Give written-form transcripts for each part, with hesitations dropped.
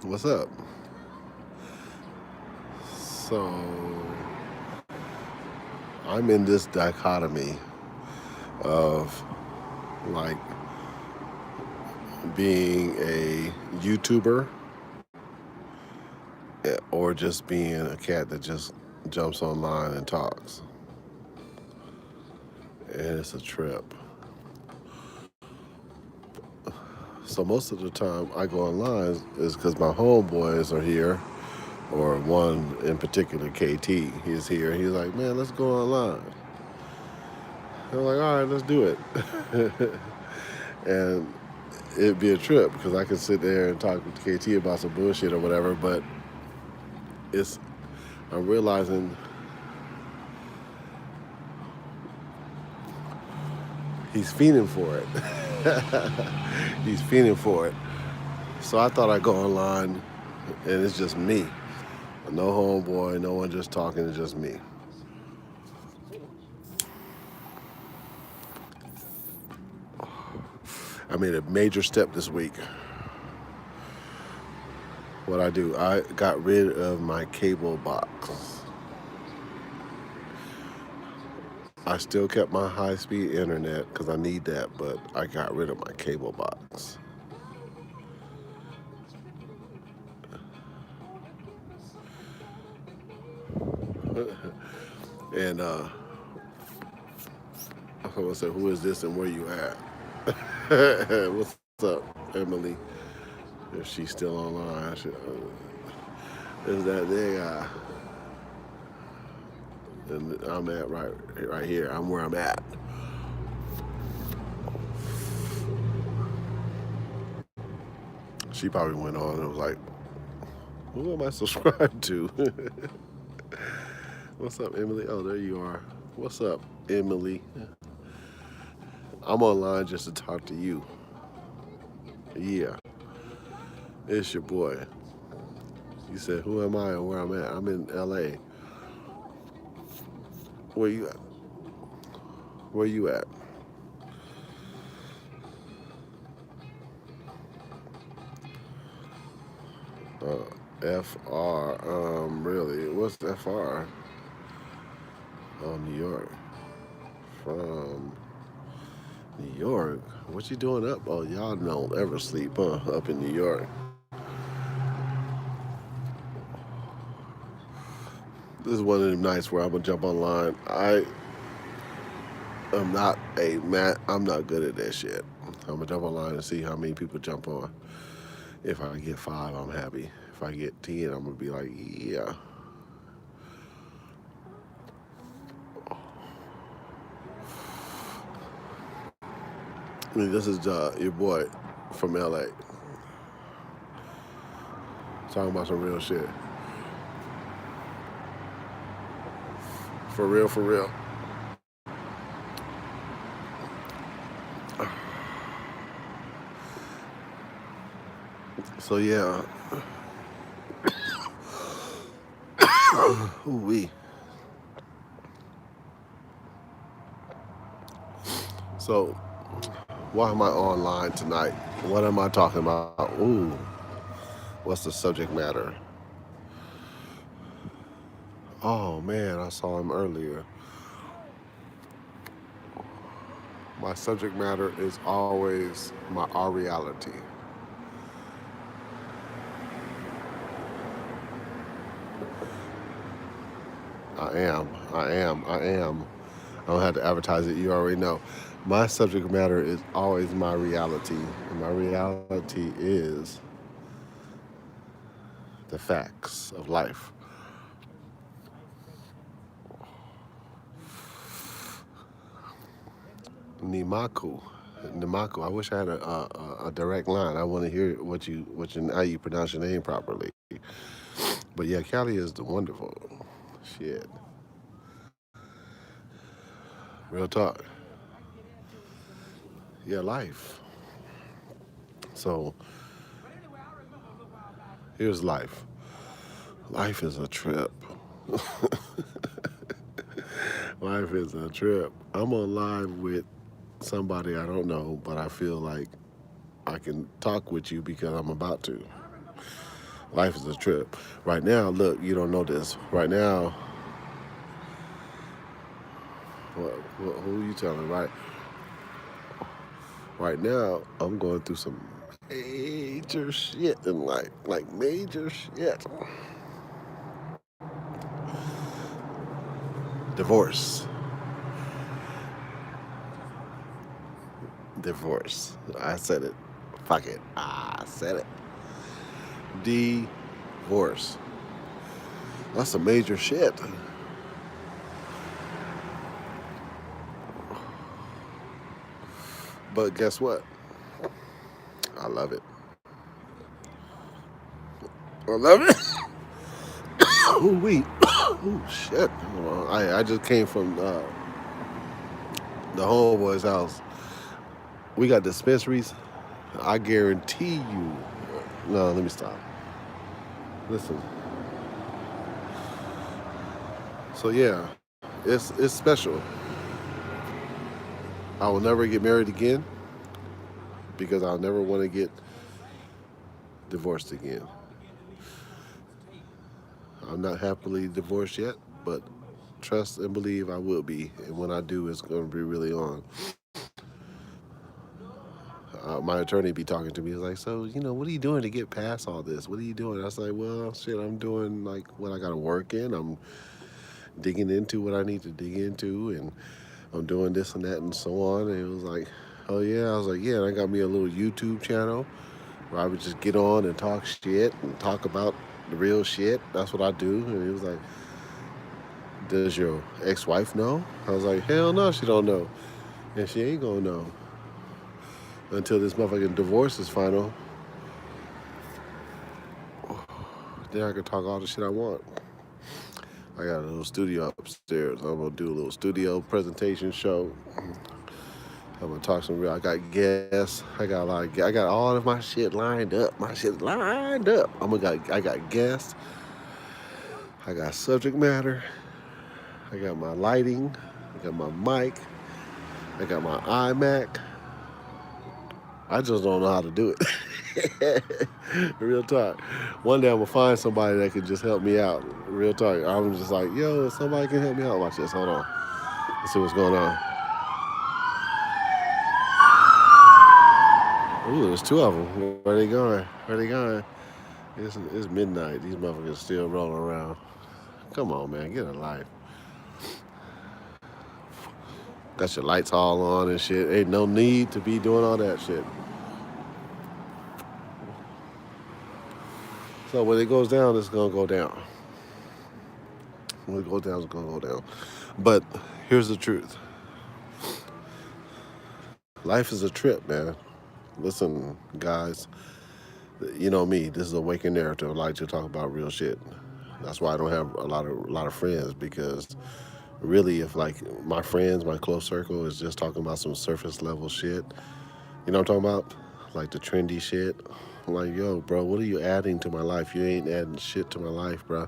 What's up? So, I'm in this dichotomy of like being a YouTuber or just being a cat that just jumps online and talks. And it's a trip. So, most of the time I go online is because my homeboys are here, or one in particular, KT. He's here. He's like, man, let's go online. I'm like, all right, let's do it. And it'd be a trip because I could sit there and talk with KT about some bullshit or whatever, but it's I'm realizing he's fiending for it. He's fiending for it. So I thought I'd go online and it's just me. No homeboy, no one just talking, it's just me. I made a major step this week. What I do, I got rid of my cable box. I still kept my high speed internet because I need that, but I got rid of my cable box. And someone said, "Who is this and where you at?" What's up, Emily? If she's still online, is that there guy? And I'm at right here. I'm where I'm at. She probably went on and was like, "Who am I subscribed to?" What's up, Emily? Oh, there you are. What's up, Emily? I'm online just to talk to you. Yeah, it's your boy. You said, "Who am I and where I'm at?" I'm in LA. Where you at? Where you at? FR. Really? What's FR? Oh, New York. From New York. What you doing up? Oh, y'all don't ever sleep, huh? Up in New York. This is one of them nights where I'm gonna jump online. I am not a man. I'm not good at that shit. I'm gonna jump online and see how many people jump on. If I get five, I'm happy. If I get 10, I'm gonna be like, yeah. I mean, this is your boy from LA talking about some real shit. For real, for real. So yeah, ooh wee. So why am I online tonight? What am I talking about? Ooh, what's the subject matter? Oh man, I saw him earlier. My subject matter is always our reality. I am. I am. I am. I don't have to advertise it. You already know. My subject matter is always my reality. And my reality is the facts of life. Nimaku. Nimaku. I wish I had a direct line. I want to hear how you pronounce your name properly. But yeah, Callie is the wonderful. Shit. Real talk. Yeah, life. So here's life. Life is a trip. Life is a trip. I'm on live with somebody I don't know, but I feel like I can talk with you because I'm about to. Life is a trip. Right now, look, you don't know this. Right now, who are you telling? Right now, I'm going through some major shit in life, like major shit. Divorce, divorce. I said it. Fuck it. I said it. Divorce. That's some major shit. But guess what? I love it. I love it. Ooh, wait. Ooh, shit. I just came from the homeboy's house. We got dispensaries. I guarantee you. No, let me stop. Listen. So yeah, it's special. I will never get married again because I'll never want to get divorced again. I'm not happily divorced yet, but trust and believe I will be. And when I do, it's going to be really on. My attorney be talking to me. He's like, so, what are you doing to get past all this? What are you doing? I was like, well, shit, I'm doing like what I got to work in. I'm digging into what I need to dig into, and I'm doing this and that and so on. And it was like, oh yeah. I was like, yeah. And I got me a little YouTube channel where I would just get on and talk shit and talk about the real shit. That's what I do. And he was like, does your ex-wife know? I was like, hell no, she don't know. And she ain't gonna know until this motherfucking divorce is final. Then I can talk all the shit I want. I got a little studio upstairs. I'm gonna do a little studio presentation show. I'm gonna talk some real. I got guests. I got a lot of. I got all of my shit lined up. My shit lined up. I got guests. I got subject matter. I got my lighting. I got my mic. I got my iMac. I just don't know how to do it. Real talk. One day I'm gonna find somebody that can just help me out. Real talk. I'm just like, yo, somebody can help me out. Watch this. Hold on. Let's see what's going on. Ooh, there's two of them. Where they going? Where they going? It's midnight. These motherfuckers still rolling around. Come on, man. Get a life. Got your lights all on and shit. Ain't no need to be doing all that shit. So when it goes down, it's gonna go down. When it goes down, it's gonna go down. But here's the truth. Life is a trip, man. Listen, guys. You know me. This is a waking narrative. I like to talk about real shit. That's why I don't have a lot of friends, because really, if like my friends, my close circle is just talking about some surface level shit. You know what I'm talking about? Like the trendy shit. I'm like, yo, bro, what are you adding to my life? You ain't adding shit to my life, bro.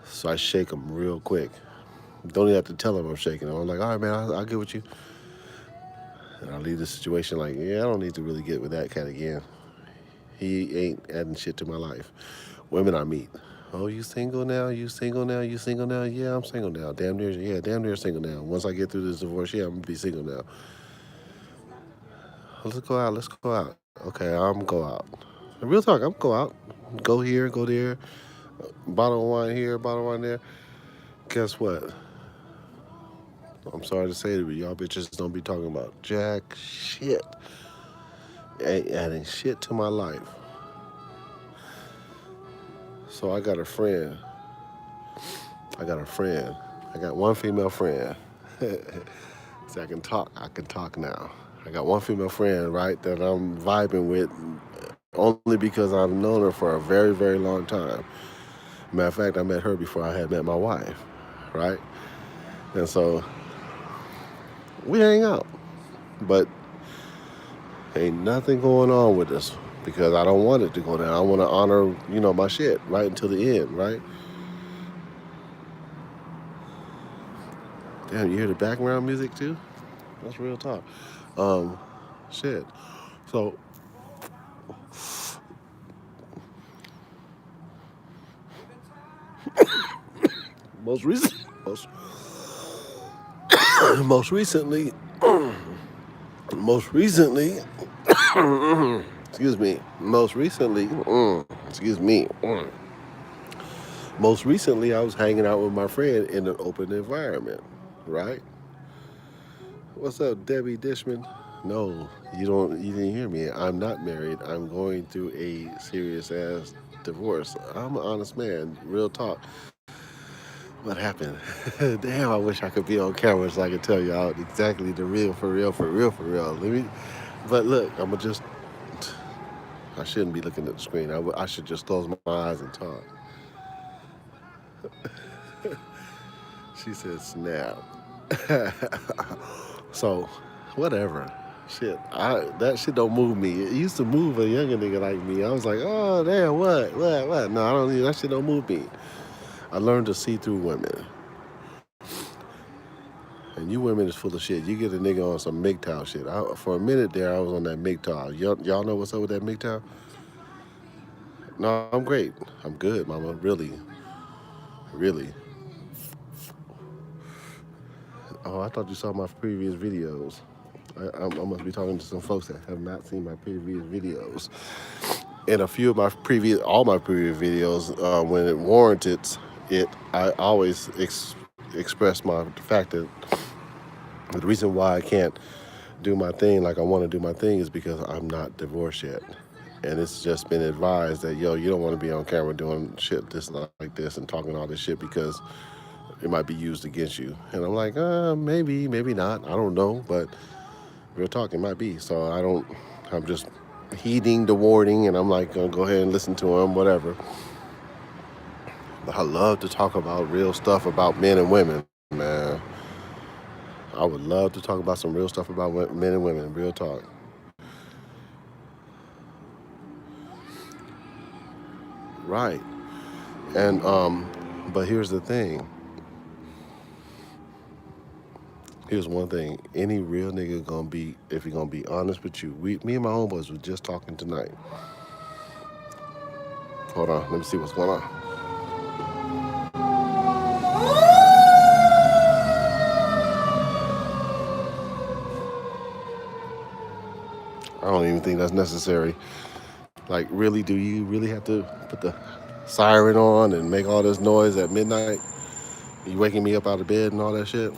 So I shake them real quick. Don't even have to tell them I'm shaking them. I'm like, all right, man, I'll get with you. And I leave the situation like, yeah, I don't need to really get with that cat again. He ain't adding shit to my life. Women I meet. Oh, you single now? You single now? You single now? Yeah, I'm single now. Damn near single now. Once I get through this divorce, yeah, I'm gonna be single now. Let's go out. Let's go out. Okay, I'm go out. Real talk, I'm go out. Go here, go there. Bottle of wine here, bottle of wine there. Guess what? I'm sorry to say to you, y'all bitches don't be talking about jack shit. Ain't adding shit to my life. So I got a friend. I got a friend. I got one female friend. See, I can talk. I can talk now. I got one female friend, right, that I'm vibing with only because I've known her for a very, very long time. Matter of fact, I met her before I had met my wife, right? And so we hang out. But ain't nothing going on with us because I don't want it to go down. I want to honor, my shit right until the end, right? Damn, you hear the background music too? That's real talk. Um, Shit. So most recent, most, most recently, most recently, excuse me, most recently, excuse me, most recently, I was hanging out with my friend in an open environment, right? What's up, Debbie Dishman? No, you don't. You didn't hear me. I'm not married. I'm going through a serious ass divorce. I'm an honest man. Real talk. What happened? Damn, I wish I could be on camera so I could tell y'all exactly the real, for real, for real, for real. Let me. But look, I'm gonna just. I shouldn't be looking at the screen. I should just close my eyes and talk. She said, "Snap." So, whatever. Shit, that shit don't move me. It used to move a younger nigga like me. I was like, oh damn, what? No, I don't need that shit. Don't move me. I learned to see through women, and you women is full of shit. You get a nigga on some MGTOW shit. For a minute there, I was on that MGTOW. Y'all know what's up with that MGTOW? No, I'm great. I'm good, mama. Really, really. Oh, I thought you saw my previous videos. I must be talking to some folks that have not seen my previous videos. In a few of all my previous videos, when it warranted it, I always express the fact that the reason why I can't do my thing like I want to do my thing is because I'm not divorced yet. And it's just been advised that, yo, you don't want to be on camera doing shit this like this and talking all this shit because it might be used against you. And I'm like, maybe, maybe not. I don't know. But real talk, it might be. So I'm just heeding the warning, and I'm like, gonna go ahead and listen to him, whatever. But I love to talk about real stuff about men and women, man. I would love to talk about some real stuff about men and women, real talk. Right. And but here's the thing. Here's one thing. Any real nigga gonna be, if he gonna be honest with you, me and my homeboys were just talking tonight. Hold on, let me see what's going on. I don't even think that's necessary. Like, really, do you really have to put the siren on and make all this noise at midnight? You waking me up out of bed and all that shit?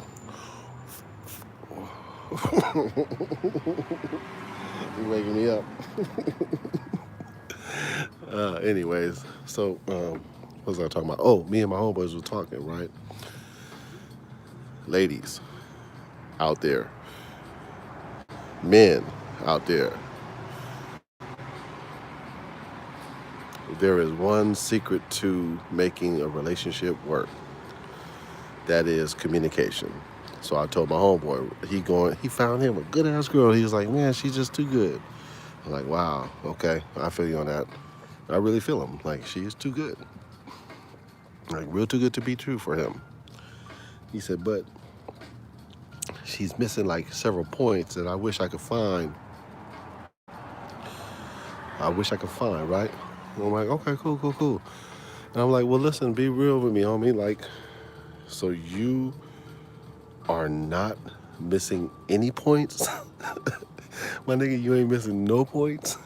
You waking me up. Anyways, so what was I talking about? Oh, me and my homeboys were talking, right? Ladies out there, men out there, there is one secret to making a relationship work. That is communication. So I told my homeboy, he found him a good ass girl. He was like, man, she's just too good. I'm like, wow, okay, I feel you on that. I really feel him. Like, she is too good. Like, real too good to be true for him. He said, but she's missing like several points that I wish I could find. Right? And I'm like, okay, cool. And I'm like, well, listen, be real with me, homie. Like, so you are not missing any points? My nigga, you ain't missing no points?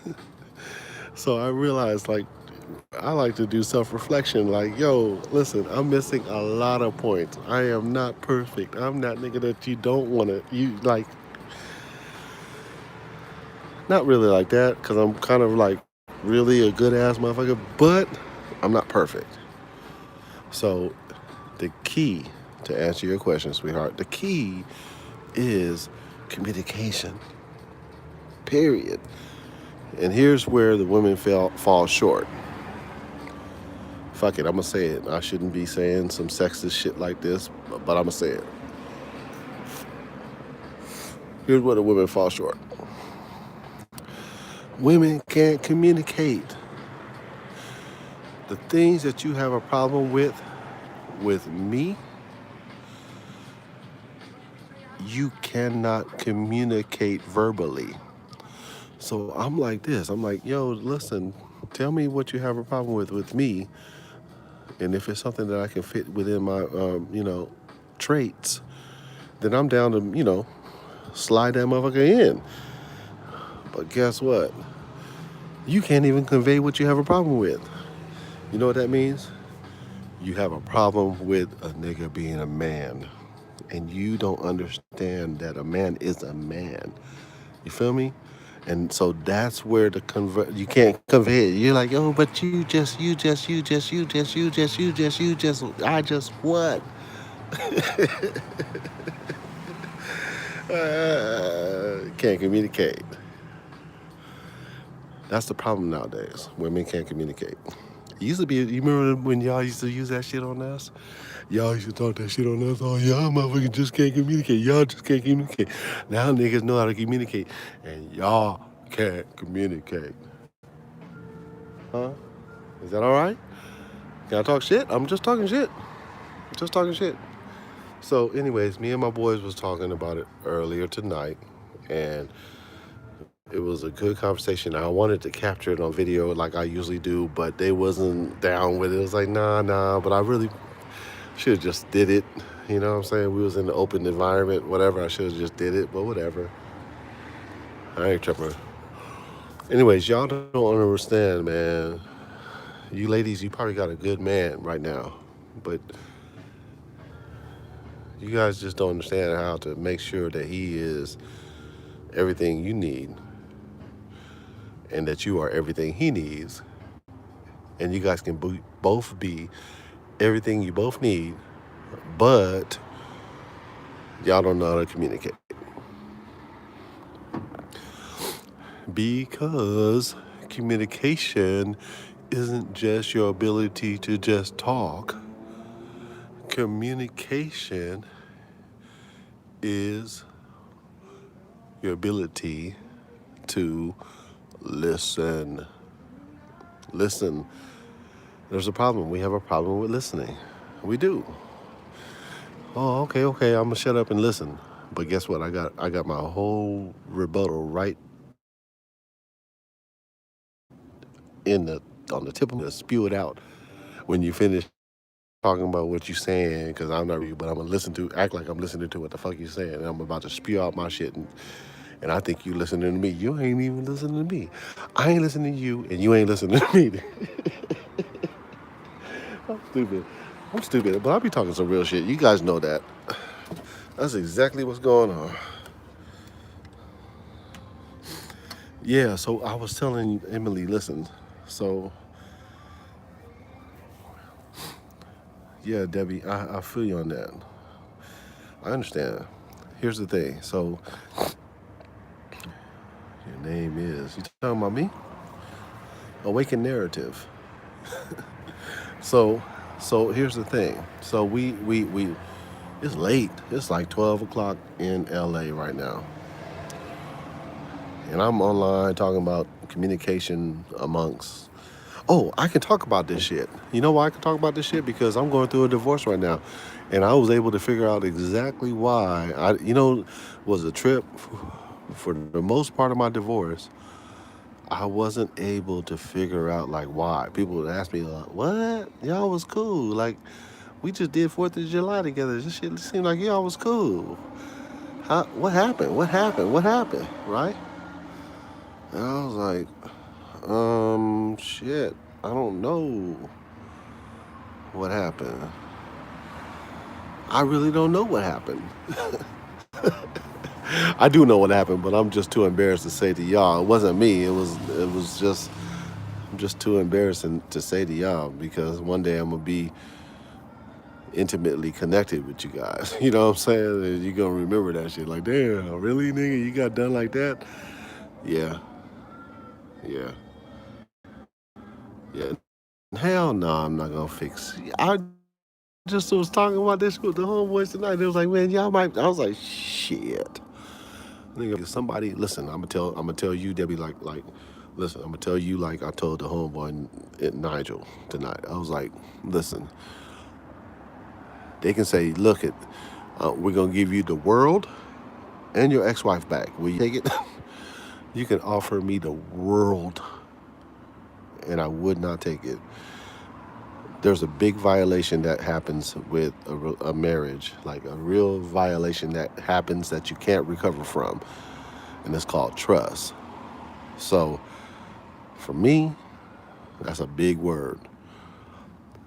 So I realized, like, I like to do self-reflection. Like, yo, listen, I'm missing a lot of points. I am not perfect. I'm not nigga that you don't want to, like, not really like that, because I'm kind of like really a good ass motherfucker, but I'm not perfect. So the key, to answer your question, sweetheart, the key is communication. Period. And here's where the women fall short. Fuck it, I'm gonna say it. I shouldn't be saying some sexist shit like this, but I'm gonna say it. Here's where the women fall short. Women can't communicate. The things that you have a problem with me, you cannot communicate verbally. So I'm like this. I'm like, yo, listen, tell me what you have a problem with me. And if it's something that I can fit within my, traits, then I'm down to, slide that motherfucker in. But guess what? You can't even convey what you have a problem with. You know what that means? You have a problem with a nigga being a man. And you don't understand that a man is a man. You feel me? And so that's where you can't convey it. You're like, oh, but I just what? Can't communicate. That's the problem nowadays. Women can't communicate. It used to be, you remember when y'all used to use that shit on us? Y'all used to talk that shit on us. Oh, y'all motherfuckers just can't communicate. Y'all just can't communicate. Now niggas know how to communicate, and y'all can't communicate. Huh? Is that all right? Can I talk shit? I'm just talking shit. Just talking shit. So, anyways, me and my boys was talking about it earlier tonight, and it was a good conversation. I wanted to capture it on video like I usually do, but they wasn't down with it. It was like, nah, but I really should have just did it. You know what I'm saying? We was in the open environment, whatever. I should have just did it, but whatever. I ain't tripping. Anyways, y'all don't understand, man. You ladies, you probably got a good man right now, but you guys just don't understand how to make sure that he is everything you need and that you are everything he needs, and you guys can both be everything you both need, but y'all don't know how to communicate. Because communication isn't just your ability to just talk. Communication is your ability to listen. Listen. There's a problem. We have a problem with listening. We do. Oh, okay. I'm gonna shut up and listen. But guess what? I got my whole rebuttal right on the tip of me to spew it out when you finish talking about what you're saying, because I'm not real, but I'm gonna act like I'm listening to what the fuck you're saying, and I'm about to spew out my shit, and I think you listening to me. You ain't even listening to me. I ain't listening to you, and you ain't listening to me. I'm stupid, but I be talking some real shit. You guys know that. That's exactly what's going on. Yeah, so I was telling Emily, listen, so yeah, Debbie, I feel you on that. I understand. Here's the thing. So your name is, you talking about me? Awaken Narrative. So here's the thing. So we it's late. It's like 12 o'clock in LA right now. And I'm online talking about communication amongst. Oh, I can talk about this shit. You know why I can talk about this shit? Because I'm going through a divorce right now. And I was able to figure out exactly why. Was a trip for the most part of my divorce. I wasn't able to figure out like why. People would ask me, what? Y'all was cool. Like, we just did 4th of July together. This shit seemed like y'all was cool. What happened? Right? And I was like, shit, I don't know what happened. I really don't know what happened. I do know what happened, but I'm just too embarrassed to say to y'all. It wasn't me. It was just, I'm just too embarrassing to say to y'all, because one day I'm gonna be intimately connected with you guys. You know what I'm saying? And you're gonna remember that shit. Like, damn, really, nigga, you got done like that? Yeah. Hell no, I'm not gonna fix. I just was talking about this with the homeboys tonight. They was like, man, y'all might. I was like, shit. Nigga, somebody, listen. I'm gonna tell you, Debbie. Listen. I'm gonna tell you like I told the homeboy Nigel tonight. I was like, listen. They can say, look, we're gonna give you the world and your ex-wife back. Will you take it? You can offer me the world, and I would not take it. there's a big violation that happens with a marriage, like a real violation that happens that you can't recover from, and it's called trust. So for me, that's a big word,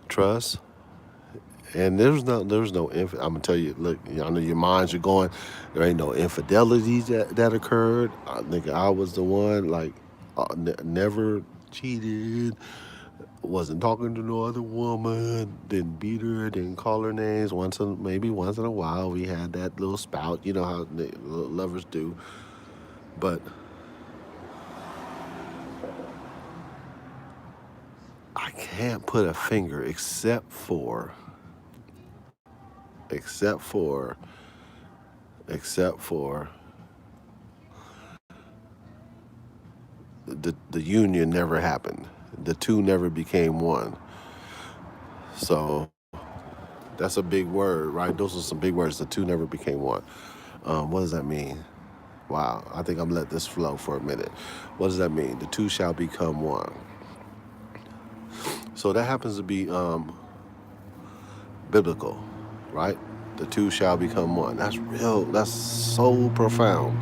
trust. And I'm gonna tell you, look, I know your minds are going. There ain't no infidelities that occurred. I think I was the one, like, never cheated, wasn't talking to no other woman, didn't beat her, didn't call her names. Maybe once in a while, we had that little spout. You know how lovers do. But I can't put a finger except for, except for the union never happened. The two never became one. So that's a big word, right? Those are some big words. The two never became one. What does that mean? Wow, I think I'm gonna let this flow for a minute. What does that mean? The two shall become one. So that happens to be biblical, right? The two shall become one. That's real. That's so profound.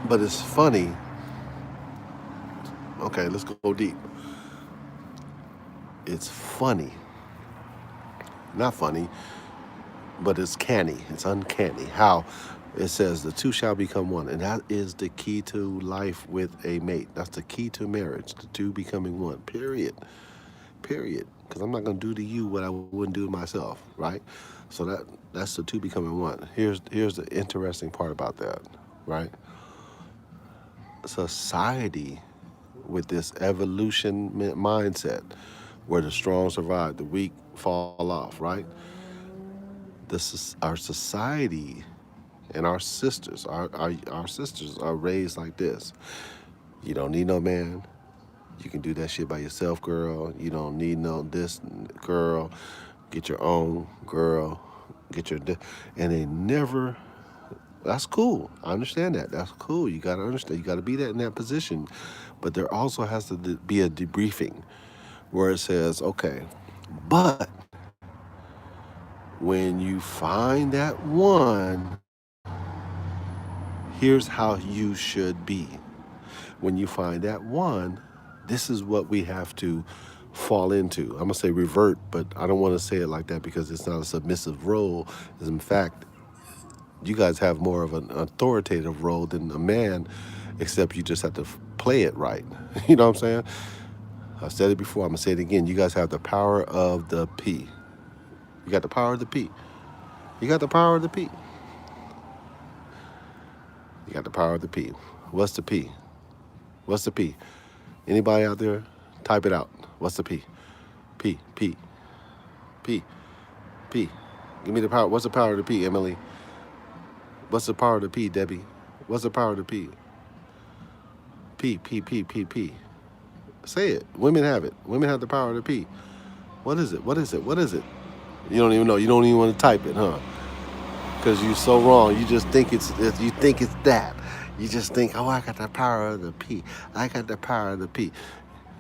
But it's funny. Okay, let's go deep. It's funny. Not funny, but it's canny. It's uncanny how it says the two shall become one. And that is the key to life with a mate. That's the key to marriage, the two becoming one, period. Period. Because I'm not going to do to you what I wouldn't do to myself, right? So that's the two becoming one. Here's the interesting part about that, right? Society with this evolution mindset where the strong survive, the weak fall off, right? Our society and our sisters are raised like this. You don't need no man. You can do that shit by yourself, girl. You don't need no this girl. Get your own girl. Get your and they never. That's cool. I understand that. That's cool. You gotta understand. You gotta be that in that position. But there also has to be a debriefing where it says, okay, but when you find that one, here's how you should be. When you find that one, this is what we have to fall into. I'm gonna say revert, but I don't want to say it like that because it's not a submissive role. In fact, you guys have more of an authoritative role than a man, except you just have to play it right. You know what I'm saying? I've said it before. I'm gonna say it again. You guys have the power of the P. You got the power of the P. You got the power of the P. You got the power of the P. What's the P? What's the P? Anybody out there? Type it out. What's the P? P, P, P, P. Give me the power. What's the power of the P, Emily? What's the power of the P, Debbie? What's the power of the P? P, P, P, P, P. Say it. Women have it. Women have the power of the P. What is it? What is it? What is it? You don't even know. You don't even want to type it, huh? Because you're so wrong. You just think it's that. You just think, oh, I got the power of the P. I got the power of the P.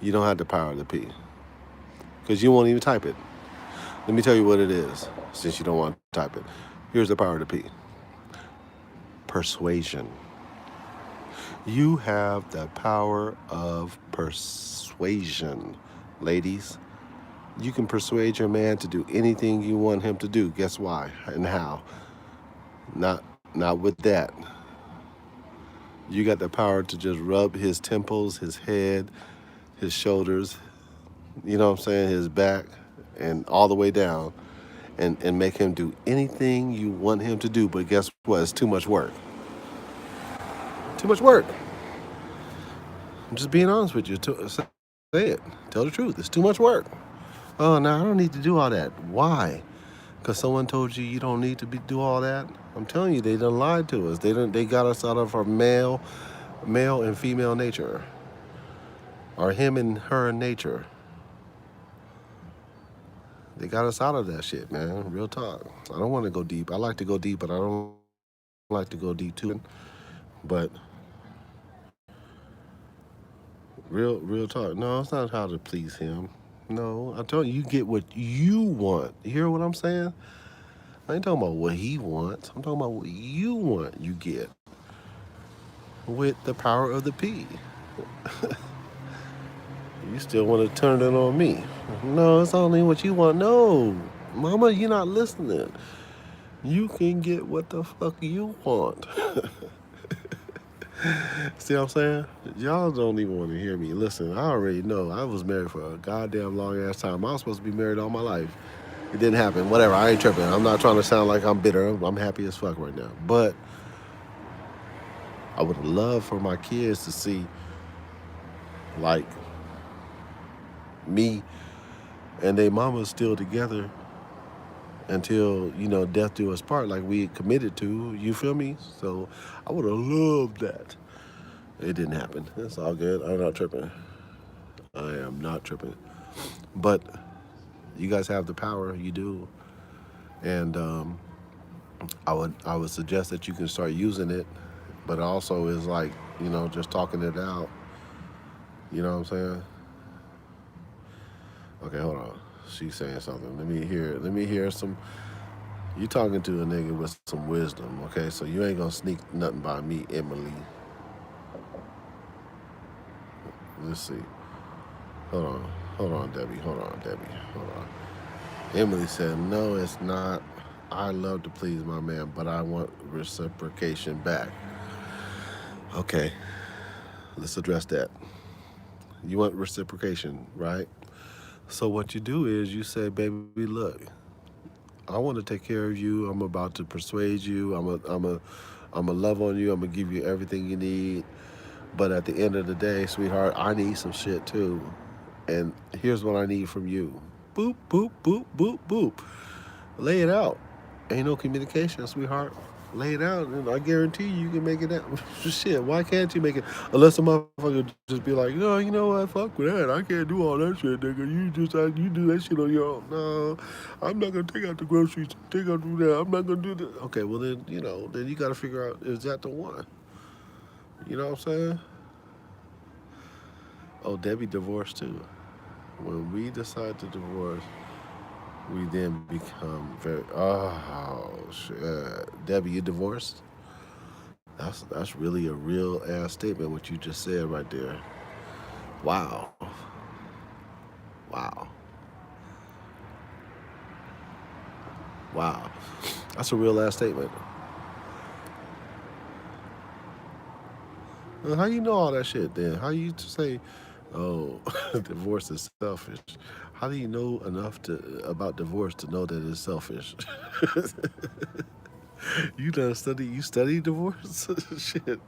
You don't have the power of the P. Because you won't even type it. Let me tell you what it is, since you don't want to type it. Here's the power of the P. Persuasion. You have the power of persuasion, ladies. You can persuade your man to do anything you want him to do. Guess why and how? Not with that. You got the power to just rub his temples, his head, his shoulders, you know what I'm saying, his back, and all the way down, and make him do anything you want him to do. But guess what? It's too much work. Too much work. I'm just being honest with you. Say it. Tell the truth. It's too much work. Oh, no, I don't need to do all that. Why? Because someone told you you don't need to do all that? I'm telling you, they done lied to us. They got us out of our male and female nature. Or him and her nature. They got us out of that shit, man. Real talk. I don't want to go deep. I like to go deep, but I don't like to go deep too. But real talk. No, it's not how to please him. No, I told you, you get what you want. You hear what I'm saying? I ain't talking about what he wants. I'm talking about what you want. You get with the power of the P. You still want to turn it on me? No, it's only what you want. No, Mama, you're not listening. You can get what the fuck you want. See what I'm saying? Y'all don't even want to hear me. Listen, I already know. I was married for a goddamn long ass time. I was supposed to be married all my life. It didn't happen. Whatever. I ain't tripping. I'm not trying to sound like I'm bitter. I'm happy as fuck right now. But I would love for my kids to see like me and they mama still together until death do us part, like we committed to. You feel me? So I would have loved that. It didn't happen. It's all good. I'm not tripping. I am not tripping. But you guys have the power. You do, and I would suggest that you can start using it. But also is like just talking it out. You know what I'm saying? Okay, hold on. She's saying something. Let me hear. Let me hear some. You talking to a nigga with some wisdom, okay? So you ain't gonna sneak nothing by me, Emily. Let's see. Hold on. Hold on, Debbie. Hold on, Debbie. Hold on. Emily said, no, it's not. I love to please my man, but I want reciprocation back. Okay, let's address that. You want reciprocation, right? So what you do is you say, baby, look, I want to take care of you. I'm about to persuade you. I'm a love on you. I'm gonna give you everything you need. But at the end of the day, sweetheart, I need some shit too. And here's what I need from you. Boop, boop, boop, boop, boop. Lay it out. Ain't no communication, sweetheart. Lay it out, and I guarantee you can make it out. Shit, why can't you make it? Unless a motherfucker just be like, no, you know what? Fuck with that. I can't do all that shit, nigga. You do that shit on your own. No, I'm not gonna take out the groceries. Take out do that. I'm not gonna do that. Okay, well then, then you gotta figure out, is that the one? You know what I'm saying? Oh, Debbie divorced too. When we decide to divorce, we then become very. Oh shit, Debbie, you divorced? That's really a real ass statement. What you just said right there. Wow, wow, wow. That's a real ass statement. How you know all that shit then? How you say, oh, divorce is selfish? How do you know enough to about divorce to know that it's selfish? You study divorce? Shit.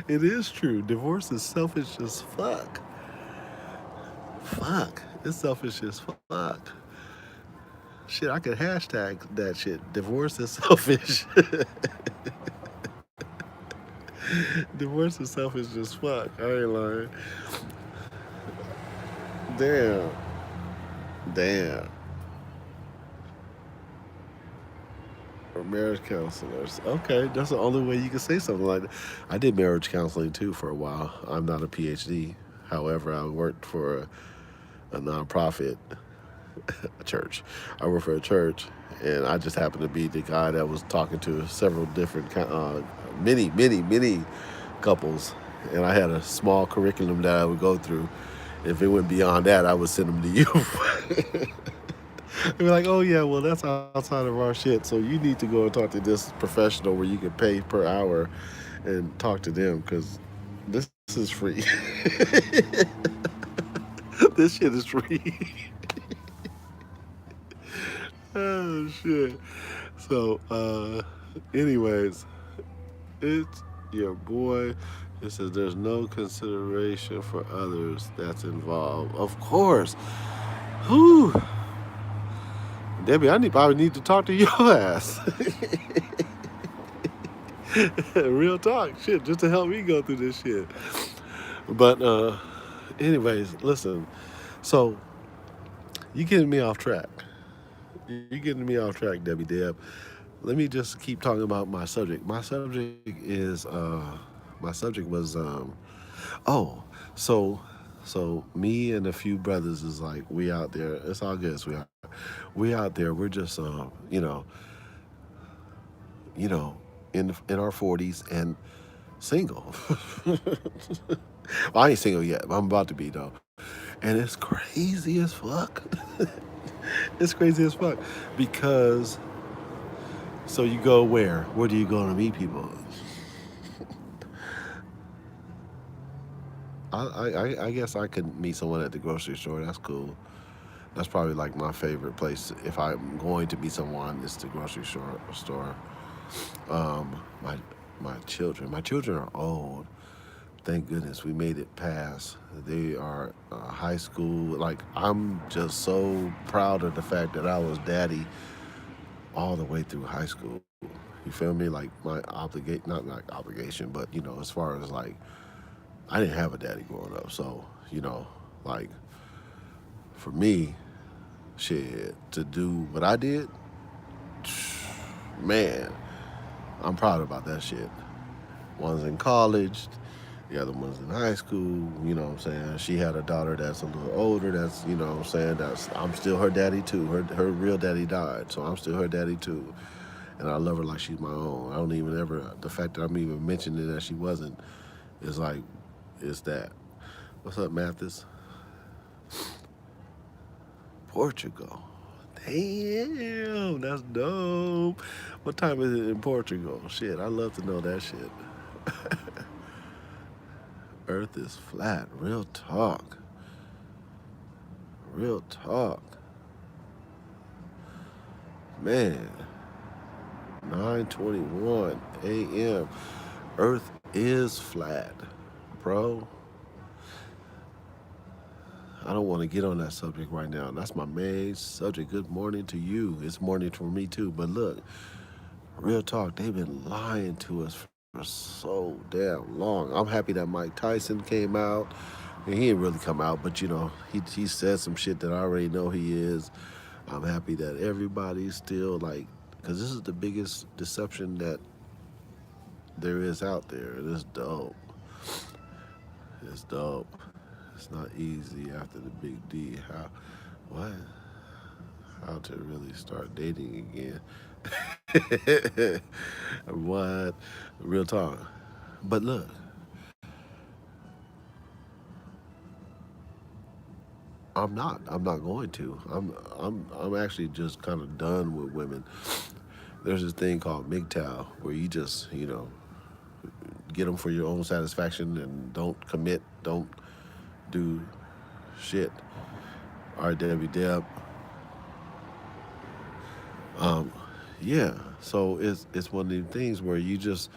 It is true. Divorce is selfish as fuck. Fuck. It's selfish as fuck. Shit, I could hashtag that shit. Divorce is selfish. Divorce is selfish as fuck. I ain't lying. Damn. Damn. Or marriage counselors. Okay, that's the only way you can say something like that. I did marriage counseling too for a while. I'm not a PhD. However, I worked for a nonprofit, a church. I worked for a church, and I just happened to be the guy that was talking to several different, many couples. And I had a small curriculum that I would go through. If it went beyond that, I would send them to you. They'd be like, oh yeah, well that's outside of our shit. So you need to go and talk to this professional where you can pay per hour and talk to them because this is free. This shit is free. Oh shit. So, anyways, it's your boy. It says there's no consideration for others that's involved. Of course. Whew. Debbie, probably need to talk to your ass. Real talk, shit, just to help me go through this shit. But anyways, listen. So you getting me off track. You getting me off track, Debbie Deb. Let me just keep talking about my subject. My subject was oh, so So me and a few brothers is like we out there. It's all good, sweetheart. We out there. We're just you know, in our 40s and single. Well, I ain't single yet, but I'm about to be though. And it's crazy as fuck. It's crazy as fuck because so you go where? Where do you go to meet people? I guess I could meet someone at the grocery store. That's cool. That's probably like my favorite place. If I'm going to meet someone, it's the grocery store. My children are old. Thank goodness we made it past. They are high school. Like I'm just so proud of the fact that I was daddy all the way through high school. You feel me? Like my obligate, not like obligation, but as far as like I didn't have a daddy growing up, so like for me, shit, to do what I did, man, I'm proud about that shit. One's in college, the other one's in high school. You know what I'm saying? She had a daughter that's a little older. That's what I'm saying. That's I'm still her daddy too. Her real daddy died, so I'm still her daddy too. And I love her like she's my own. I don't even ever the fact that I'm even mentioning that she wasn't is like is that. What's up, Mathis? Portugal. Damn, that's dope. What time is it in Portugal? Shit, I love to know that shit. Earth is flat. Real talk. Real talk. Man, 9:21 a.m. Earth is flat, bro. I don't want to get on that subject right now. That's my main subject. Good morning to you. It's morning for me too. But look, real talk, they've been lying to us for so damn long. I'm happy that Mike Tyson came out. And he didn't really come out, but he said some shit that I already know he is. I'm happy that everybody's still like, because this is the biggest deception that there is out there. It is dope. It's dope. It's not easy after the big D. What? How to really start dating again? What? Real talk. But look, I'm not. I'm not going to. I'm actually just kind of done with women. There's this thing called MGTOW where you just get them for your own satisfaction and don't commit, don't do shit. All right, Debbie Deb. Yeah. So it's one of the things where you just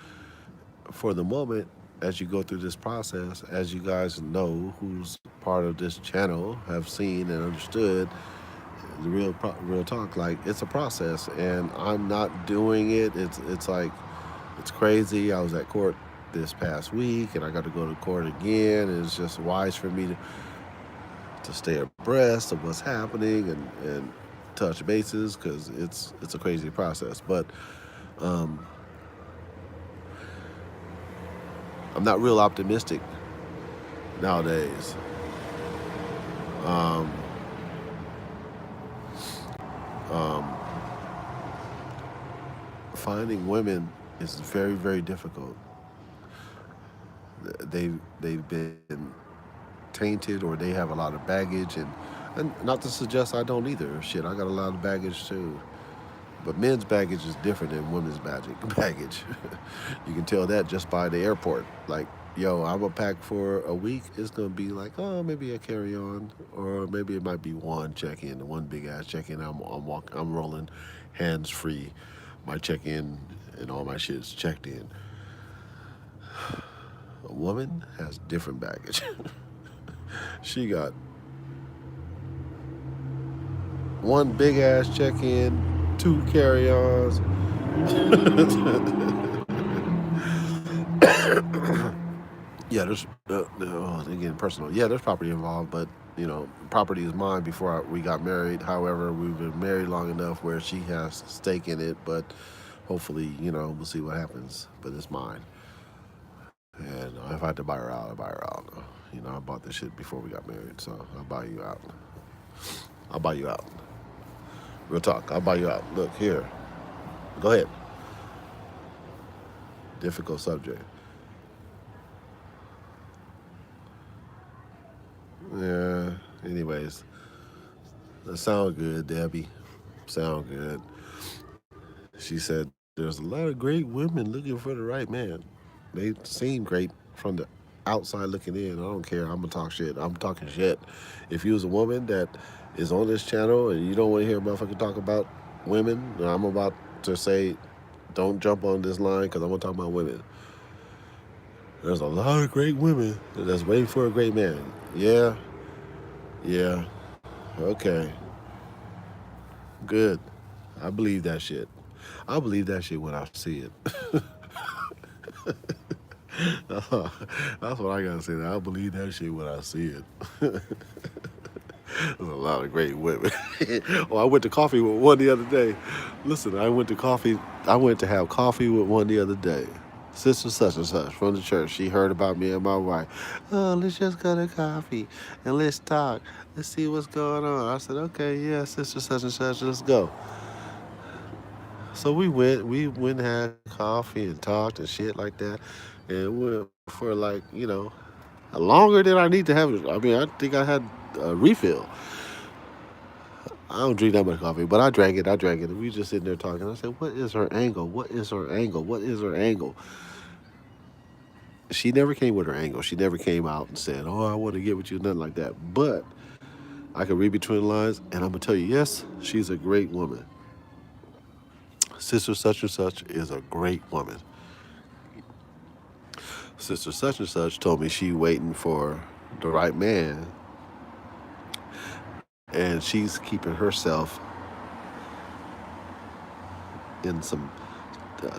for the moment as you go through this process, as you guys know who's part of this channel have seen and understood the real talk, like it's a process and I'm not doing it. It's like it's crazy. I was at court this past week and I got to go to court again, and it's just wise for me to stay abreast of what's happening and touch bases because it's a crazy process. But um, I'm not real optimistic nowadays. Um, um, Finding women is very very difficult. They've been tainted or they have a lot of baggage, and not to suggest I don't either. Shit, I got a lot of baggage too. But men's baggage is different than women's baggage. You can tell that just by the airport. Like, yo, I'm a pack for a week. It's gonna be like, oh, maybe a carry on, or maybe it might be one check in, one big ass check in. I'm rolling, hands free. My check in and all my shit's checked in. A woman has different baggage. She got one big ass check in, two carry ons. Yeah, there's they're getting personal. Yeah, there's property involved, but property is mine before we got married. However, we've been married long enough where she has stake in it, but hopefully, we'll see what happens. But it's mine, and if I have to buy her out, I buy her out. I bought this shit before we got married, so I'll buy you out. I'll buy you out. Real talk. I'll buy you out. Look here. Go ahead. Difficult subject. Yeah. Anyways, that sound good, Debbie. Sound good. She said, "There's a lot of great women looking for the right man. They seem great from the outside looking in. I don't care. I'm gonna talk shit. I'm talking shit. If you was a woman that is on this channel and you don't want to hear a motherfucker talk about women, then I'm about to say, don't jump on this line because I'm gonna talk about women. There's a lot of great women that's waiting for a great man. Yeah, yeah, okay, good. I believe that shit. I believe that shit when I see it. That's what I gotta say. I believe that shit when I see it. There's a lot of great women. Oh, I went to coffee with one the other day. Listen, I went to have coffee with one the other day. Sister such and such from the church. She heard about me and my wife. Oh, let's just go to coffee and let's talk. Let's see what's going on. I said, okay, yeah, sister such and such, let's go. So we went and had coffee and talked and shit like that. And we went for like, longer than I need to have it. I mean, I think I had a refill. I don't drink that much coffee, but I drank it. And we just sitting there talking. I said, what is her angle? What is her angle? What is her angle? She never came with her angle. She never came out and said, oh, I want to get with you, nothing like that. But I can read between the lines, and I'm going to tell you, yes, she's a great woman. Sister such and such is a great woman. Sister such and such told me she waiting for the right man, and she's keeping herself in some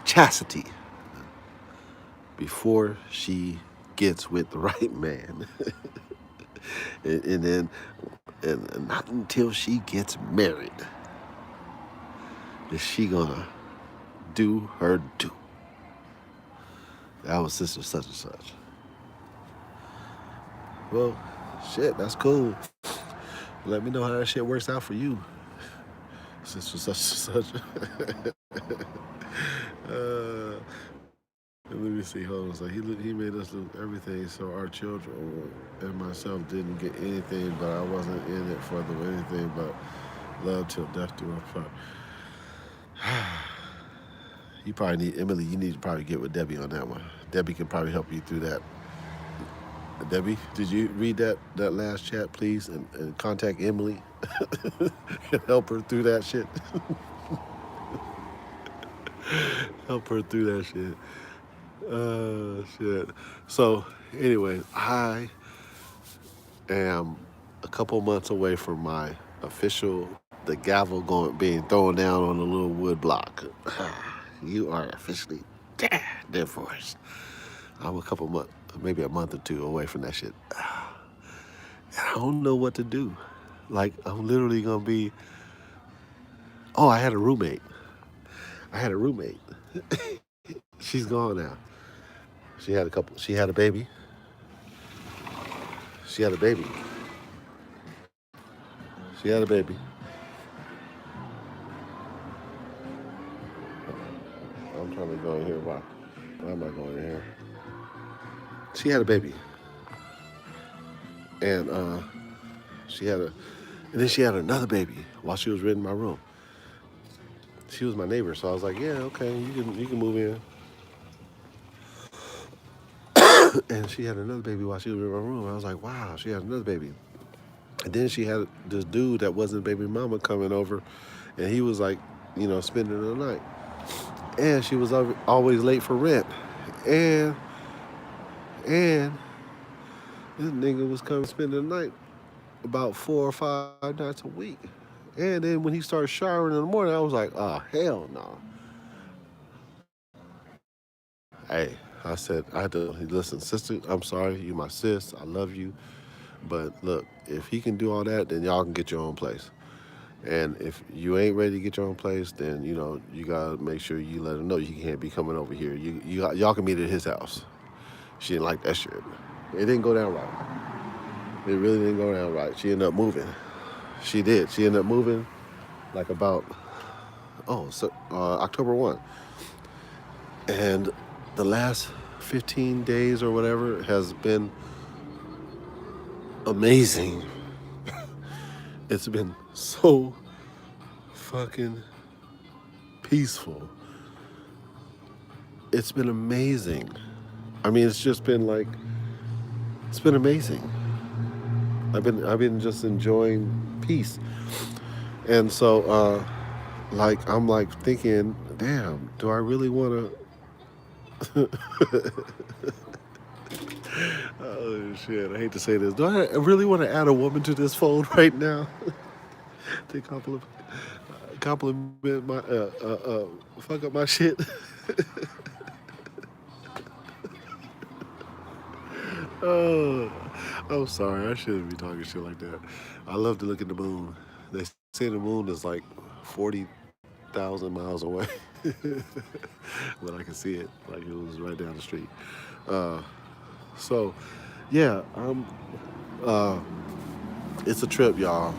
chastity before she gets with the right man. and not until she gets married is she gonna do her due. That was sister such and such. Well, shit, that's cool. Let me know how that shit works out for you, sister such and such. Let me see. Hold on. So he made us lose everything. So our children and myself didn't get anything, but I wasn't in it for them anything but love till death do us part. You probably need Emily. You need to probably get with Debbie on that one. Debbie can probably help you through that. Debbie, did you read that last chat, please, and contact Emily and help her through that shit. Help her through that shit. Shit. So, anyway, I am a couple months away from my the gavel being thrown down on the little wood block. You are officially divorced. I'm a couple months, maybe a month or two away from that shit. And I don't know what to do. Like, I'm literally gonna be. Oh, I had a roommate. She's gone now. She had a baby. She had a baby. I'm trying to go in here. Why am I going in here? She had a baby. And and then she had another baby while she was renting my room. She was my neighbor, so I was like, yeah, okay, you can move in. And she had another baby while she was in my room. I was like, wow, she had another baby. And then she had this dude that wasn't baby mama coming over, and he was like, spending the night. And she was always late for rent. And this nigga was coming spending the night about 4 or 5 nights a week. And then when he started showering in the morning, I was like, oh, hell no. Hey, I said, I had to listen, sister, I'm sorry, you my sis, I love you. But look, if he can do all that, then y'all can get your own place. And if you ain't ready to get your own place, then, you gotta make sure you let him know you can't be coming over here. Y'all can meet at his house. She didn't like that shit. It didn't go down right. It really didn't go down right. She ended up moving. She did. She ended up moving like about October 1, and the last 15 days or whatever has been amazing. It's been so fucking peaceful. It's been amazing. I mean, it's just been like it's been amazing. I've been just enjoying peace, and so like I'm like thinking, damn, do I really want to? Oh shit! I hate to say this. Do I really want to add a woman to this phone right now to compliment my fuck up my shit? Oh, I'm sorry. I shouldn't be talking shit like that. I love to look at the moon. They say the moon is like 40,000 miles away, but I can see it like it was right down the street. Uh, so, yeah, uh, it's a trip, y'all.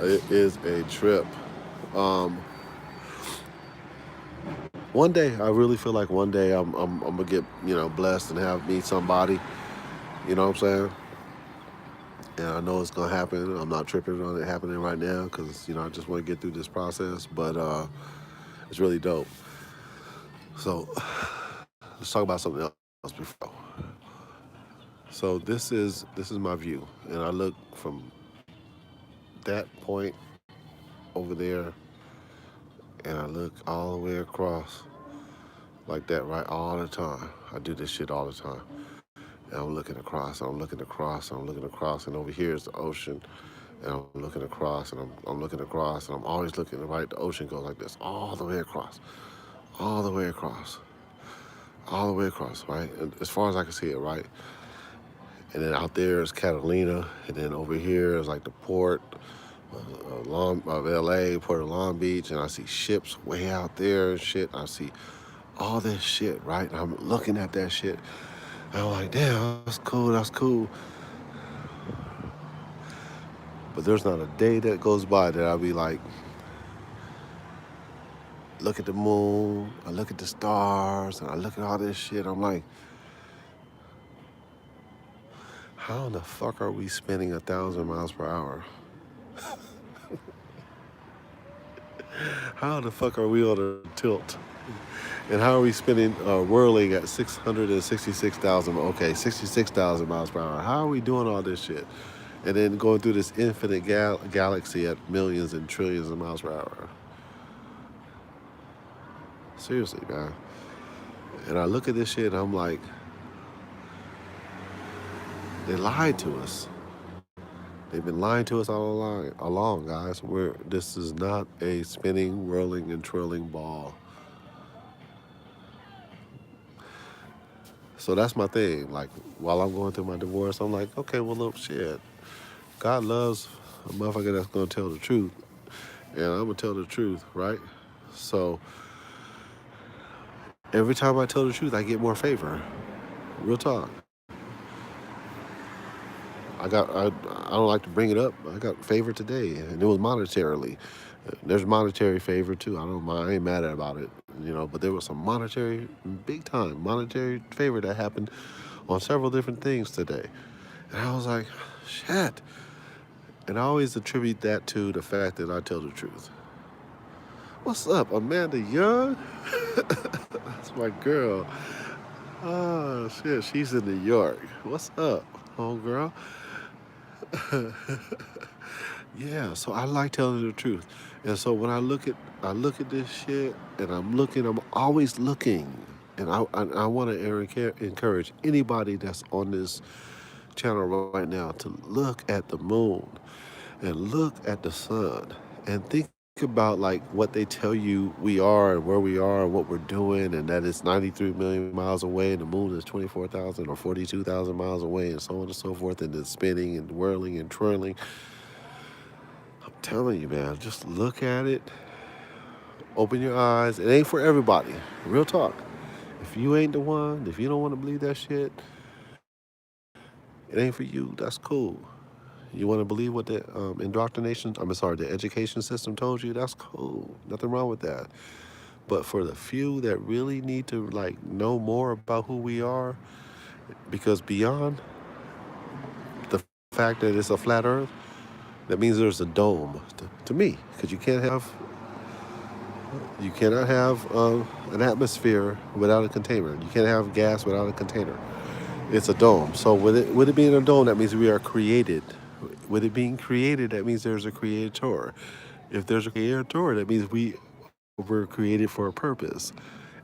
It is a trip. Um, one day, I really feel like one day I'm gonna get blessed and have meet somebody. You know what I'm saying? And I know it's gonna happen. I'm not tripping on it happening right now because I just want to get through this process. But it's really dope. So let's talk about something else before. So this is my view, and I look from that point over there, and I look all the way across like that, right, all the time. I do this shit all the time. And I'm looking across, and I'm looking across, and I'm looking across, and over here is the ocean, and I'm looking across, and I'm looking across, and I'm always looking right. The ocean goes like this, all the way across, all the way across, all the way across, right? And as far as I can see it, right? And then out there is Catalina, and then over here is like the port of LA, Port of Long Beach, and I see ships way out there and shit. I see all this shit, right? And I'm looking at that shit, and I'm like, damn, that's cool, that's cool. But there's not a day that goes by that I'll be like, look at the moon, I look at the stars, and I look at all this shit. I'm like, how in the fuck are we spinning 1,000 miles per hour? How the fuck are we on a tilt? And how are we spinning, whirling at 666,000, okay, 66,000 miles per hour? How are we doing all this shit? And then going through this infinite galaxy at millions and trillions of miles per hour. Seriously, man. And I look at this shit and I'm like, they lied to us. They've been lying to us all along, guys. This is not a spinning, whirling, and twirling ball. So that's my thing. Like, while I'm going through my divorce, I'm like, okay, well, look, shit. God loves a motherfucker that's gonna tell the truth, and I'm gonna tell the truth, right? So every time I tell the truth, I get more favor. Real talk. I don't like to bring it up. I got favor today, and it was monetarily. There's monetary favor too. I don't mind. I ain't mad about it, But there was some monetary, big time monetary favor that happened on several different things today, and I was like, shit. And I always attribute that to the fact that I tell the truth. What's up, Amanda Young? That's my girl. Oh shit, she's in New York. What's up, homegirl? Yeah, so I like telling the truth. And so when I look at this shit and I'm always looking. And I want to encourage anybody that's on this channel right now to look at the moon and look at the sun and think about like what they tell you we are and where we are and what we're doing, and that it's 93 million miles away and the moon is 24,000 or 42,000 miles away and so on and so forth, and it's spinning and whirling and twirling. I'm telling you, man, just look at it, open your eyes. It ain't for everybody. Real talk. If you ain't the one, if you don't want to believe that shit, It ain't for you. That's cool. You want to believe what the indoctrination, I'm sorry, the education system told you? That's cool. Nothing wrong with that. But for the few that really need to like know more about who we are, because beyond the fact that it's a flat Earth, that means there's a dome to me. Because you cannot have an atmosphere without a container. You can't have gas without a container. It's a dome. So with it being a dome, that means we are created. With it being created, that means there's a creator. If there's a creator, that means we were created for a purpose.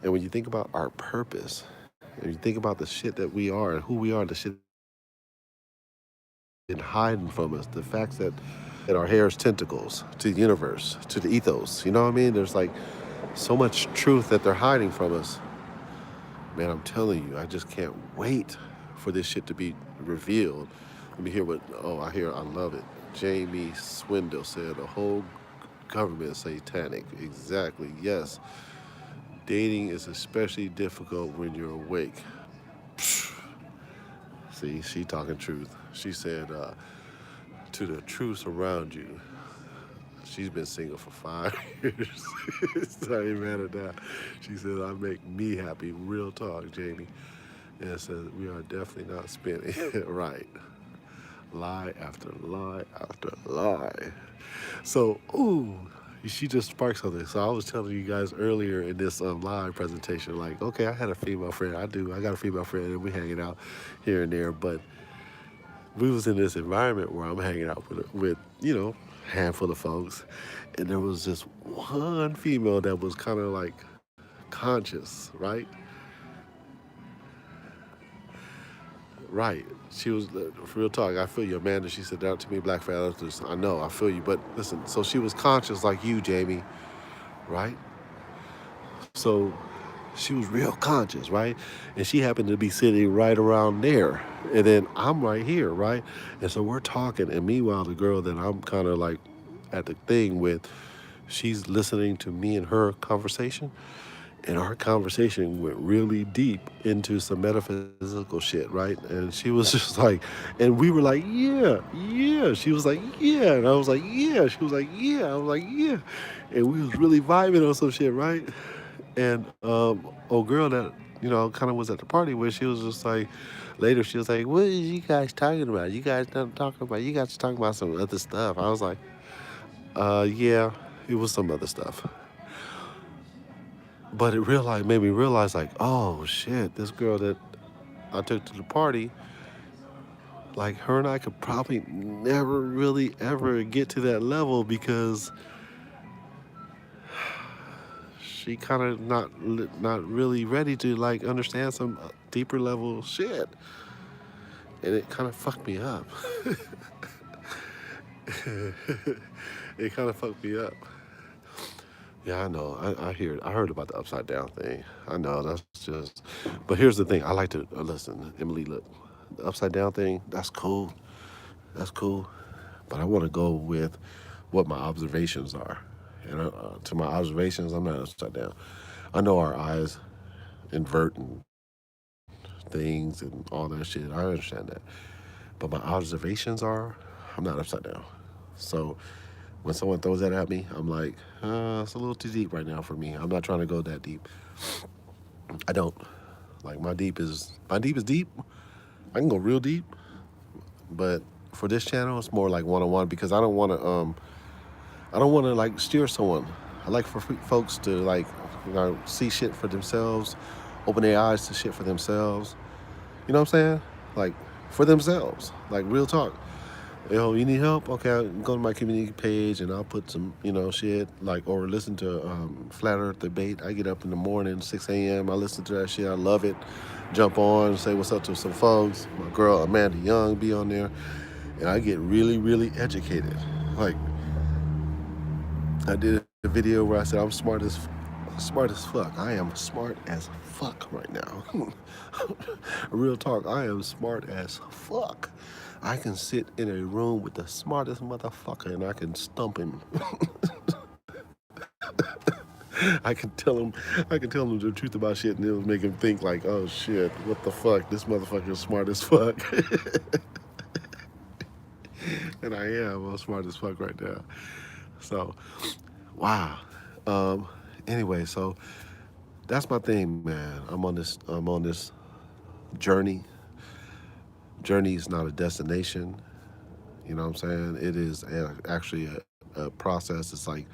And when you think about our purpose, and you think about the shit that we are and who we are, the shit been hiding from us, the facts that our hair is tentacles to the universe, to the ethos. You know what I mean? There's like so much truth that they're hiding from us. Man, I'm telling you, I just can't wait for this shit to be revealed. Let me hear I love it. Jamie Swindle said the whole government is satanic. Exactly, yes. Dating is especially difficult when you're awake. See, she talking truth. She said, to the truths around you. She's been single for 5 years. It's not even mad at that. She said, I make me happy. Real talk, Jamie. And it says, we are definitely not spinning. Right. Lie after lie after lie. So, she just sparked something. So I was telling you guys earlier in this live presentation, like, okay, I had a female friend. I got a female friend, and we hanging out here and there. But we was in this environment where I'm hanging out with handful of folks, and there was this one female that was kind of like conscious, right? Right. She was, real talk, I feel you, Amanda. She said that to me, Black Fellas. I know, I feel you. But listen, so she was conscious like you, Jamie, right? So she was real conscious, right? And she happened to be sitting right around there. And then I'm right here, right? And so we're talking. And meanwhile, the girl that I'm kind of like at the thing with, she's listening to me and her conversation. And our conversation went really deep into some metaphysical shit, right? And she was just like, and we were like, yeah, yeah. She was like, yeah. And I was like, yeah. She was like, yeah. I was like, yeah. And we was really vibing on some shit, right? And old girl that, kind of was at the party with, she was just like, later she was like, what are you guys talking about? You guys not talking about, you guys talking about some other stuff. I was like, yeah, it was some other stuff. But made me realize, like, oh shit, this girl that I took to the party, like her and I could probably never really ever get to that level because she kind of not really ready to like understand some deeper level shit, and it kind of fucked me up. It kind of fucked me up. Yeah, I know. I heard about the upside down thing. I know that's just. But here's the thing. I like to listen, Emily. Look, the upside down thing. That's cool. That's cool. But I want to go with what my observations are. And to my observations, I'm not upside down. I know our eyes invert and things and all that shit. I understand that. But my observations are, I'm not upside down. So when someone throws that at me, I'm like, it's a little too deep right now for me. I'm not trying to go that deep. I don't. Like my deep is deep. I can go real deep, but for this channel, it's more like one-on-one because I don't want to like steer someone. I like for folks to like, see shit for themselves, open their eyes to shit for themselves. You know what I'm saying? Like for themselves, like real talk. You need help? Okay, I'll go to my community page and I'll put some, shit, like, or listen to Flat Earth Debate. I get up in the morning, 6 a.m., I listen to that shit, I love it. Jump on, say what's up to some folks. My girl, Amanda Young, be on there. And I get really, really educated. Like, I did a video where I said I'm smart as fuck. I am smart as fuck right now. Real talk, I am smart as fuck. I can sit in a room with the smartest motherfucker and I can stump him. I can tell him, I can tell him the truth about shit, and it'll make him think like, oh shit, what the fuck? This motherfucker is smart as fuck, and I am. I'm smart as fuck right now. So, wow. Um, anyway, so that's my thing, man. I'm on this journey. Journey is not a destination. You know what I'm saying? It is actually a process. It's like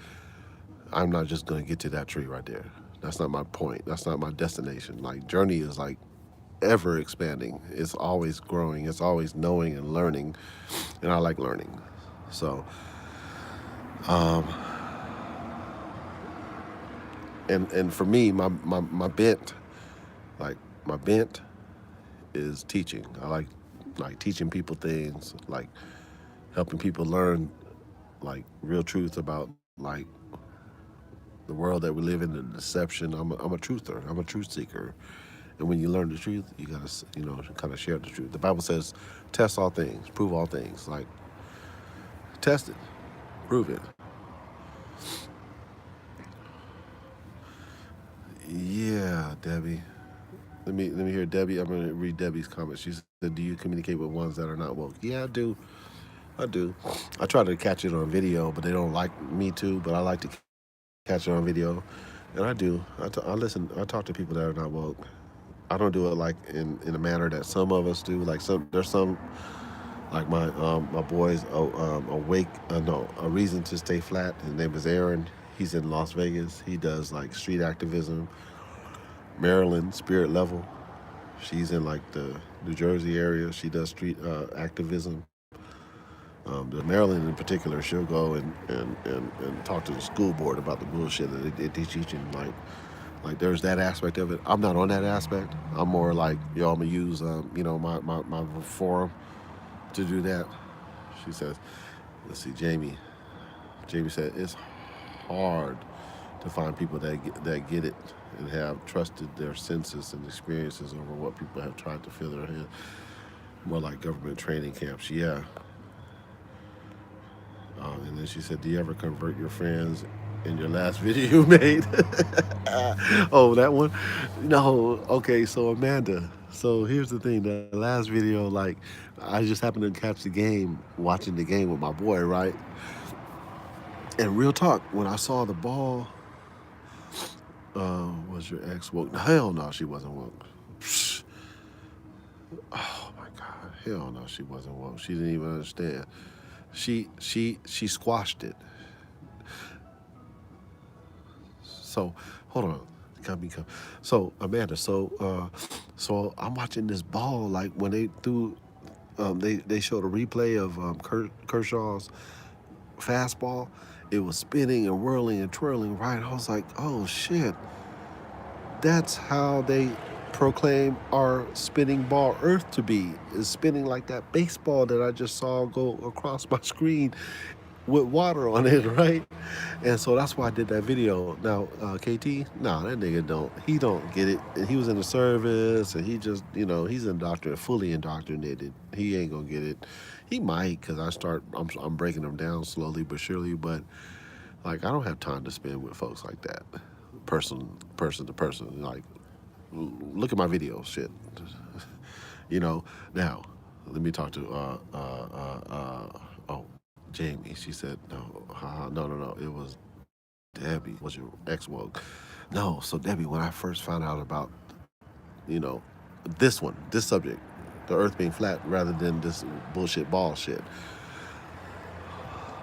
I'm not just gonna get to that tree right there. That's not my point. That's not my destination. Like journey is like ever expanding. It's always growing. It's always knowing and learning, and I like learning. So, um, and for me, my bent, like my bent, is teaching. I like teaching people things, like helping people learn like real truth about like the world that we live in, the deception. I'm a truther. I'm a truth seeker. And when you learn the truth, you gotta kind of share the truth. The Bible says, "Test all things, prove all things." Like test it, prove it. Yeah, Debbie. Let me hear Debbie. I'm gonna read Debbie's comment. She said, "Do you communicate with ones that are not woke?" Yeah, I do. I do. I try to catch it on video, but they don't like me to. But I like to catch it on video, and I do. I listen. I talk to people that are not woke. I don't do it like in a manner that some of us do. Like there's some like my boys awake. No, a reason to stay flat. His name is Aaron. He's in Las Vegas. He does like street activism. Maryland Spirit Level. She's in like the New Jersey area. She does street activism. The Maryland in particular, she'll go and talk to the school board about the bullshit that they teaching. Like there's that aspect of it. I'm not on that aspect. I'm more like, yo, I'm gonna use my forum to do that. She says, let's see, Jamie. Jamie said it's hard to find people that get it and have trusted their senses and experiences over what people have tried to fill their head. More like government training camps. Yeah, and then she said, "Do you ever convert your friends in your last video you made?" Oh, that one? No. Okay, so Amanda. So here's the thing. The last video, like, I just happened to catch the game, watching the game with my boy, right? And real talk, when I saw the ball, was your ex woke? Hell no, she wasn't woke. Psh, oh my God, hell no, she wasn't woke. She didn't even understand. She squashed it. So hold on, come. So Amanda, so I'm watching this ball like when they threw, they showed a replay of Kershaw's fastball. It was spinning and whirling and twirling. Right, I was like, oh shit, that's how they proclaim our spinning ball Earth to be. Is spinning like that baseball that I just saw go across my screen with water on it, right? And so that's why I did that video. Now, KT, nah, that nigga he don't get it. And he was in the service, and he just, he's fully indoctrinated. He ain't gonna get it. He might, cause I'm breaking him down slowly but surely. But like, I don't have time to spend with folks like that, person to person. Like, look at my videos, shit. you know. Now, let me talk to oh, Jamie. She said no, no. It was Debbie. Was your ex woke? No. So Debbie, when I first found out about you know this subject, the Earth being flat rather than this bullshit ball shit,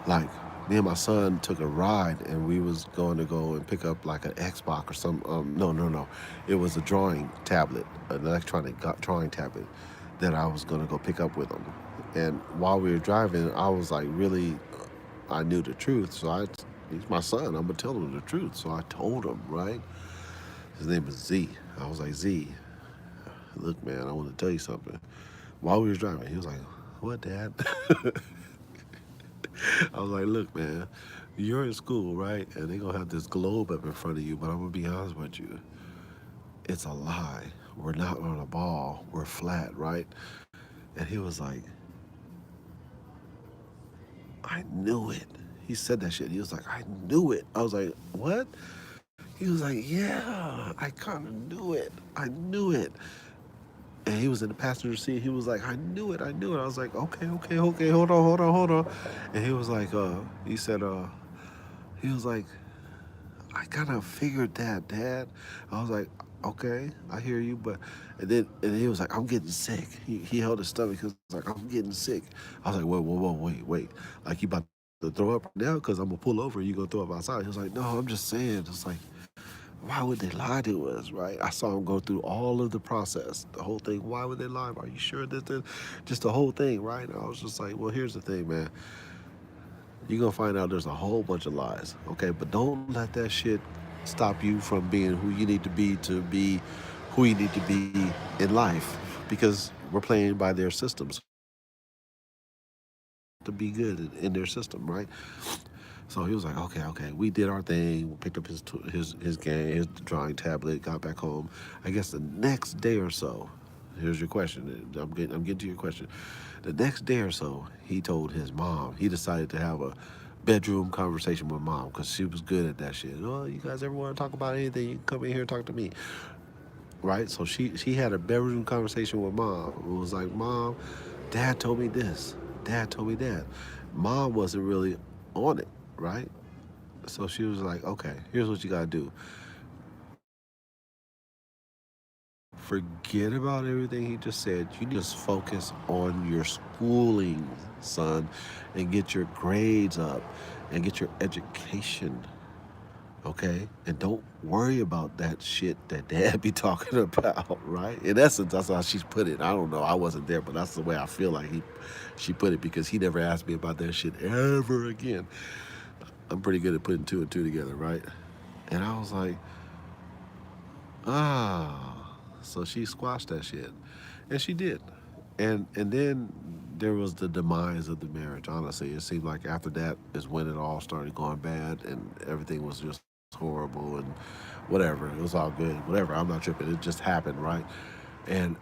like me and my son took a ride and we was going to go and pick up like an Xbox or some no, it was a drawing tablet, an electronic drawing tablet that I was going to go pick up with him. And while we were driving, I was like, really, I knew the truth, so he's my son, I'm gonna tell him the truth. So I told him, right? His name is Z. I was like, Z, look, man, I want to tell you something. While we was driving, he was like, what, Dad? I was like, look, man, you're in school, right? And they're going to have this globe up in front of you, but I'm going to be honest with you. It's a lie. We're not on a ball. We're flat, right? And he was like, I knew it. He said that shit. He was like, I knew it. I was like, what? He was like, yeah, I kind of knew it. I knew it. And he was in the passenger seat. He was like, I knew it. I knew it. I was like, okay, okay, okay. Hold on, hold on, hold on. And he was like, he said, he was like, I kind of figured that, Dad. I was like, okay, I hear you, but and he was like, I'm getting sick. He held his stomach. He was like, I'm getting sick. I was like, whoa, whoa, whoa, wait, wait. Like, you about to throw up right now? Because I'm gonna pull over and you gonna throw up outside. He was like, no, I'm just saying. It's like, why would they lie to us, right? I saw him go through all of the process, the whole thing. Why would they lie? Are you sure that just the whole thing, right? And I was just like, well, here's the thing, man. You're gonna find out there's a whole bunch of lies, okay? But don't let that shit stop you from being who you need to be who you need to be in life, because we're playing by their systems to be good in their system, right? So he was like, okay, okay. We did our thing. We picked up his game, his drawing tablet, got back home. I guess the next day or so, here's your question. I'm getting to your question. The next day or so, he told his mom. He decided to have a bedroom conversation with mom because she was good at that shit. Oh, you guys ever want to talk about anything? You can come in here and talk to me, right? So she had a bedroom conversation with mom. It was like, Mom, Dad told me this. Dad told me that. Mom wasn't really on it, right? So she was like, okay, here's what you gotta do. Forget about everything he just said. You need to just focus on your schooling, son, and get your grades up and get your education. Okay? And don't worry about that shit that dad be talking about, right? In essence, that's how she's put it. I don't know. I wasn't there, but that's the way I feel like she put it, because he never asked me about that shit ever again. I'm pretty good at putting two and two together, right? And I was like, ah, so she squashed that shit, and she did, and then there was the demise of the marriage. Honestly, it seemed like after that is when it all started going bad, and everything was just horrible and whatever. It was all good, whatever. I'm not tripping. It just happened, right? And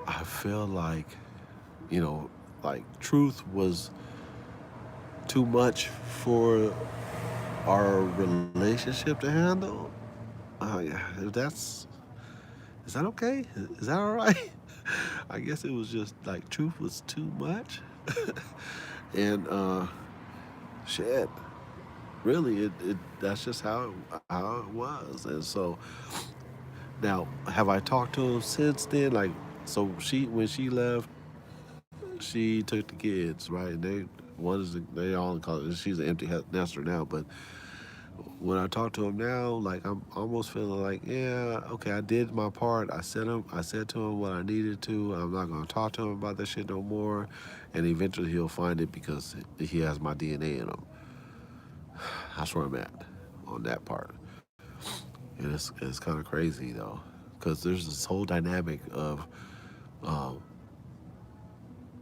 I feel like, you know, like truth was too much for our relationship to handle. If that's Is that okay? Is that all right? I guess it was just like truth was too much, and shit. Really, it that's just how it was, and so now have I talked to him since then? Like, so she when she left, she took the kids, right? And they all in college. She's an empty nester now, but when I talk to him now, like I'm almost feeling like, yeah, okay, I did my part. I said to him what I needed to. I'm not gonna talk to him about that shit no more, and eventually he'll find it because he has my DNA in him. That's where I'm at on that part, and it's kind of crazy though, because there's this whole dynamic of um,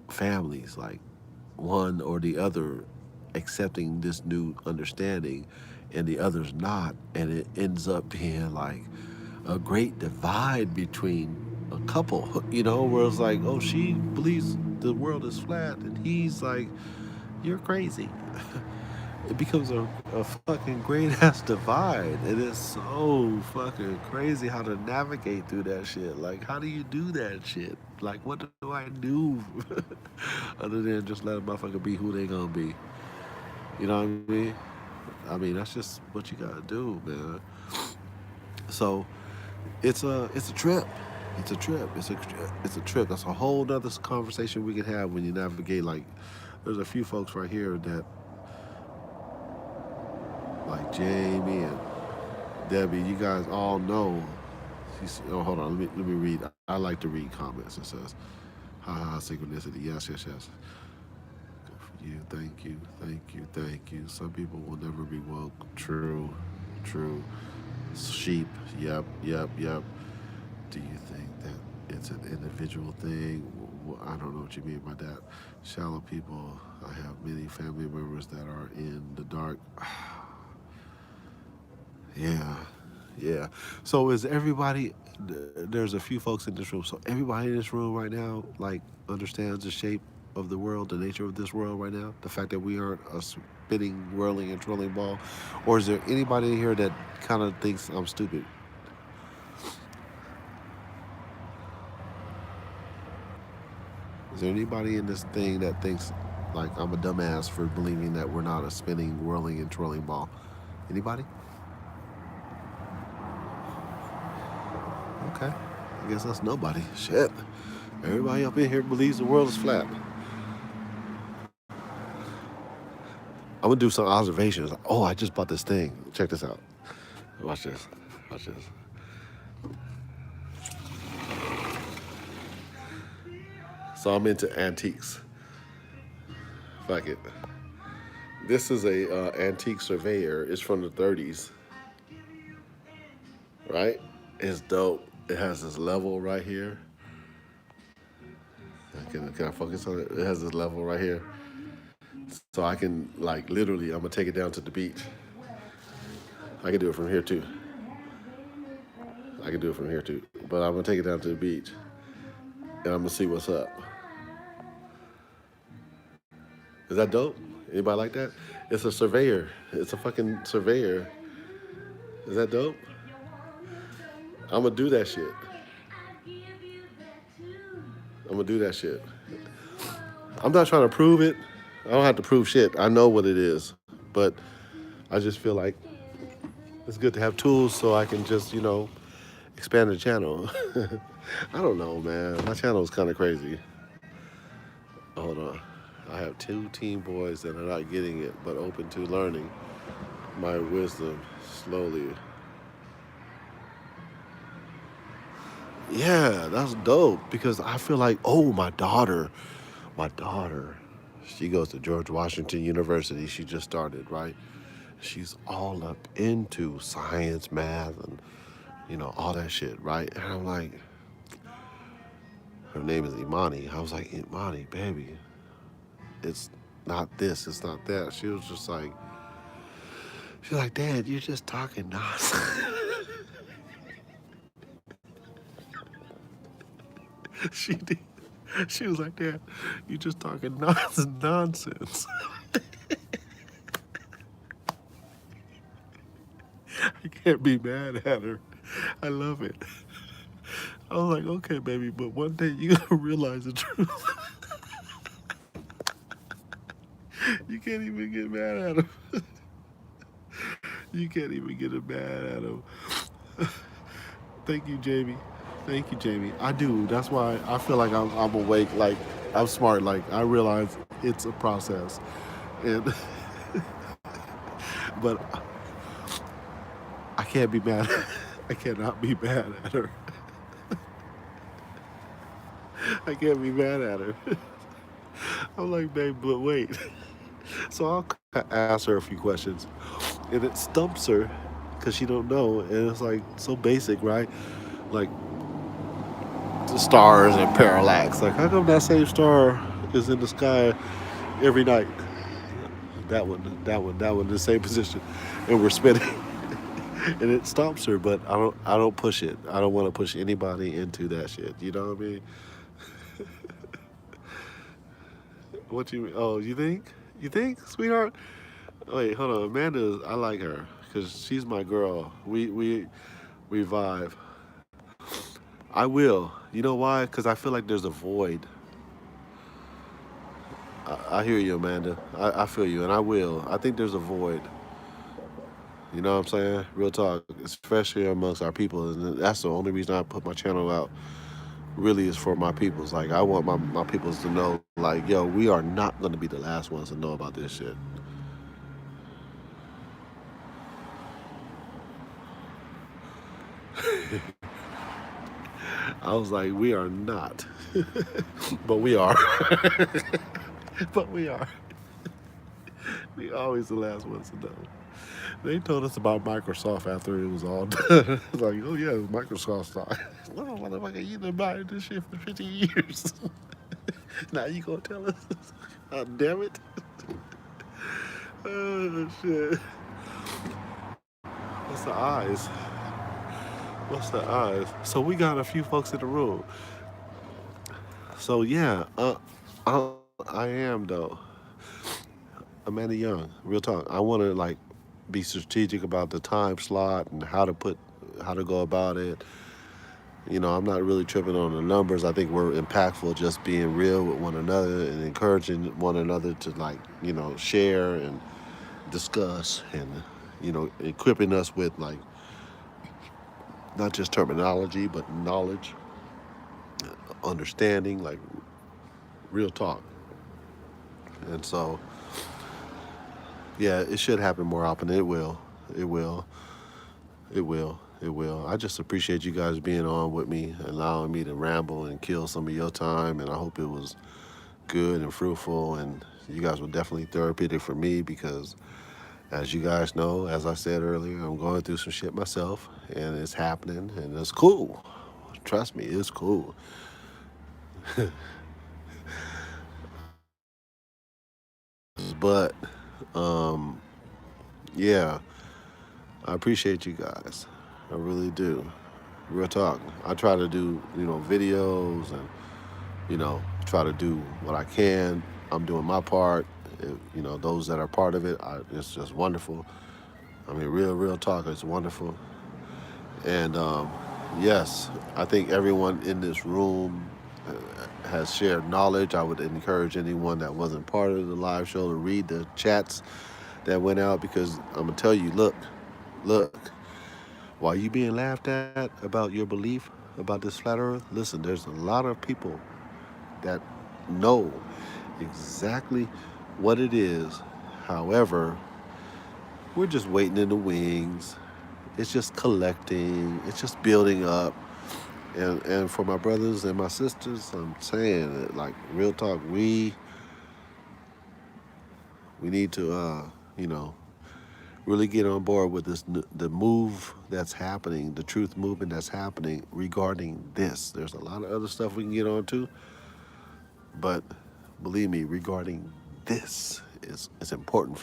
families, like one or the other accepting this new understanding and the other's not, and it ends up being like a great divide between a couple, where it's like, oh, she believes the world is flat and he's like, you're crazy. It becomes a fucking great ass divide, and it's so fucking crazy how to navigate through that shit. Like, how do you do that shit? Like, what do I do other than just let a motherfucker be who they gonna be? You know what I mean? I mean, that's just what you gotta do, man. So it's a trip. It's a trip. It's a trip. That's a whole nother conversation we can have when you navigate. Like, there's a few folks right here that, like Jamie and Debbie, you guys all know. Oh, hold on. Let me read. I like to read comments. It says, "Haha, synchronicity. Yes, yes, yes. Good for you. Thank you. Thank you. Thank you. Some people will never be woke. True. True. Sheep. Yep. Yep. Yep. Do you think that it's an individual thing? I don't know what you mean by that. Shallow people. I have many family members that are in the dark. Yeah, yeah. So is everybody? There's a few folks in this room. So everybody in this room right now, like, understands the shape of the world, the nature of this world right now. The fact that we aren't us. spinning, whirling, and twirling ball? Or is there anybody in here that kind of thinks I'm stupid? Is there anybody in this thing that thinks like I'm a dumbass for believing that we're not a spinning, whirling, and twirling ball? Anybody? Okay. I guess that's nobody. Shit. Everybody up in here believes the world is flat. I'm gonna do some observations. Oh, I just bought this thing. Check this out. Watch this. Watch this. So I'm into antiques. Fuck it. This is a antique surveyor. It's from the 30s, right? It's dope. It has this level right here. Can I focus on it? It has this level right here. So I can, like, literally, I'm gonna take it down to the beach. I can do it from here too. I can do it from here too. But I'm gonna take it down to the beach and I'm gonna see what's up. Is that dope? Anybody like that? It's a surveyor. It's a fucking surveyor. Is that dope? I'm gonna do that shit. I'm gonna do that shit. I'm not trying to prove it. I don't have to prove shit. I know what it is. But I just feel like it's good to have tools so I can just, expand the channel. I don't know, man. My channel is kind of crazy. Hold on. I have 2 teen boys that are not getting it, but open to learning my wisdom slowly. Yeah, that's dope because I feel like, oh, my daughter, she goes to George Washington University. She just started, right? She's all up into science, math, and, all that shit, right? And I'm like, her name is Imani. I was like, Imani, baby, it's not this, it's not that. She's like, Dad, you're just talking nonsense. She did. She was like, Dad, you just talking nonsense. I can't be mad at her. I love it. I was like, okay, baby, but one day you're going to realize the truth. You can't even get mad at him. You can't even get mad at him. Thank you, Jamie. Thank you, Jamie. I do. That's why I feel like I'm awake. Like, I'm smart. Like, I realize it's a process. And, but I can't be mad. I cannot be mad at her. I can't be mad at her. I'm like, babe, but wait. So I'll ask her a few questions. And it stumps her because she don't know. And it's like so basic, right? Like the stars and parallax. Like, how come that same star is in the sky every night? That one, the same position. And we're spinning. And it stumps her, but I don't push it. I don't want to push anybody into that shit. You know what I mean? What you mean? Oh, you think? You think, sweetheart? Wait, hold on. Amanda, I like her because she's my girl. We vibe. I will. You know why? Because I feel like there's a void. I hear you, Amanda. I feel you, and I will. I think there's a void. You know what I'm saying? Real talk, especially amongst our people. And that's the only reason I put my channel out really is for my peoples. Like, I want my peoples to know, like, yo, we are not going to be the last ones to know about this shit. I was like, we are not. But we are. But we are. We always the last ones to know. They told us about Microsoft after it was all done. It's like, oh yeah, it was Microsoft stock. No, motherfucker, you been buying this shit for 50 years. Now you gonna tell us? Oh, damn it. Oh shit. What's the eyes? What's the eyes? So we got a few folks in the room. So yeah, I am though. Amanda Young, real talk. I want to like be strategic about the time slot and how to go about it. I'm not really tripping on the numbers. I think we're impactful just being real with one another and encouraging one another to like, share and discuss and, equipping us with like not just terminology, but knowledge, understanding, like real talk. And so, yeah, it should happen more often. It will. It will. It will. It will. I just appreciate you guys being on with me, allowing me to ramble and kill some of your time. And I hope it was good and fruitful. And you guys were definitely therapeutic for me because, as you guys know, as I said earlier, I'm going through some shit myself and it's happening and it's cool. Trust me, it's cool. But, um, yeah, I appreciate you guys. I really do. Real talk. I try to do, videos and, try to do what I can. I'm doing my part. Those that are part of it, it's just wonderful. I mean, real talk. It's wonderful. And yes, I think everyone in this room has shared knowledge. I would encourage anyone that wasn't part of the live show to read the chats that went out because I'm gonna tell you, look, while you being laughed at about your belief about this flat Earth, listen, there's a lot of people that know exactly what it is. However, we're just waiting in the wings. It's just collecting. It's just building up. And for my brothers and my sisters, I'm saying that like real talk, we need to you know really get on board with the move that's happening, the truth movement that's happening regarding this. There's a lot of other stuff we can get on to, but believe me, regarding this is important